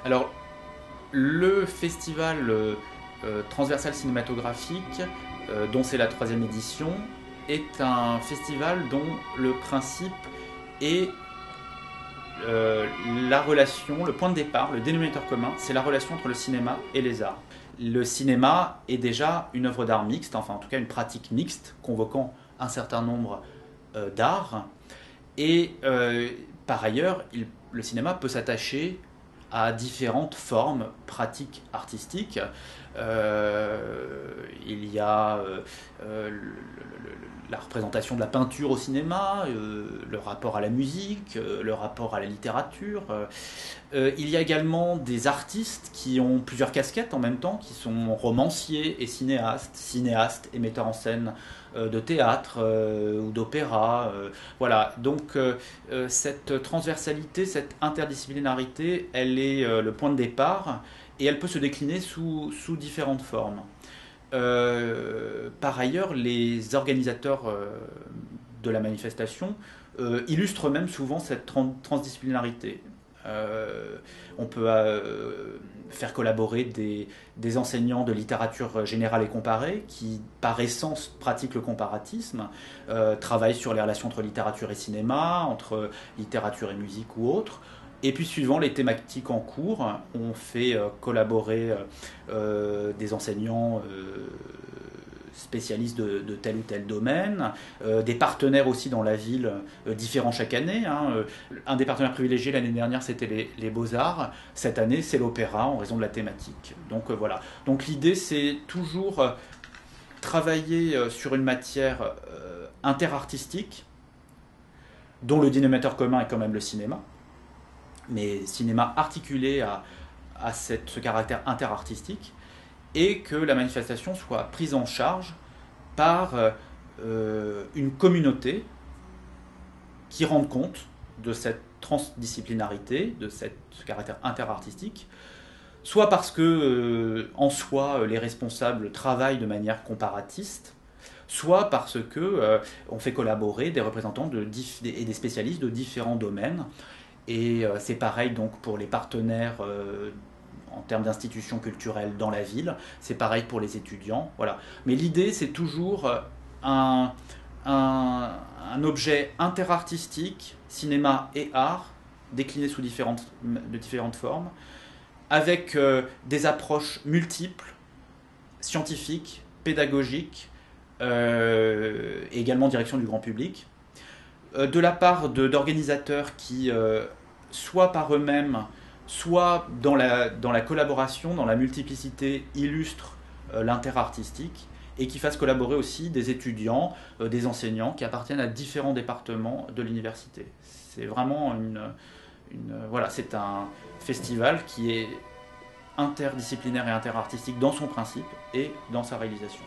Alors, le festival transversal cinématographique, dont c'est la troisième édition, est un festival dont le principe est la relation, le point de départ, le dénominateur commun, c'est la relation entre le cinéma et les arts. Le cinéma est déjà une œuvre d'art mixte, enfin en tout cas une pratique mixte, convoquant un certain nombre d'arts. Et par ailleurs, le cinéma peut s'attacher à différentes formes pratiques artistiques. Il y a la représentation de la peinture au cinéma, le rapport à la musique, le rapport à la littérature. Il y a également des artistes qui ont plusieurs casquettes en même temps, qui sont romanciers et cinéastes, cinéastes et metteurs en scène de théâtre ou d'opéra. Voilà, donc cette transversalité, cette interdisciplinarité, elle est le point de départ et elle peut se décliner sous différentes formes. Par ailleurs, les organisateurs de la manifestation illustrent même souvent cette transdisciplinarité. On peut faire collaborer des enseignants de littérature générale et comparée qui, par essence, pratiquent le comparatisme, travaillent sur les relations entre littérature et cinéma, entre littérature et musique ou autre. Et puis, suivant les thématiques en cours, on fait collaborer des enseignants spécialistes de tel ou tel domaine, des partenaires aussi dans la ville différents chaque année. Hein. Un des partenaires privilégiés l'année dernière c'était les Beaux-Arts, cette année c'est l'opéra en raison de la thématique. Donc voilà. Donc l'idée c'est toujours travailler sur une matière interartistique dont le dénominateur commun est quand même le cinéma, mais cinéma articulé à ce caractère interartistique, et que la manifestation soit prise en charge par une communauté qui rende compte de cette transdisciplinarité, de ce caractère interartistique, soit parce que en soi les responsables travaillent de manière comparatiste, soit parce que on fait collaborer des représentants et des spécialistes de différents domaines. Et c'est pareil donc pour les partenaires en termes d'institutions culturelles dans la ville, c'est pareil pour les étudiants. Voilà. Mais l'idée, c'est toujours un, un objet interartistique, cinéma et art, décliné de différentes formes, avec des approches multiples, scientifiques, pédagogiques, et également en direction du grand public, de la part d'organisateurs qui, soit par eux-mêmes, soit dans la collaboration, dans la multiplicité, illustrent l'interartistique, et qui fassent collaborer aussi des étudiants, des enseignants qui appartiennent à différents départements de l'université. C'est vraiment voilà, c'est un festival qui est interdisciplinaire et interartistique dans son principe et dans sa réalisation.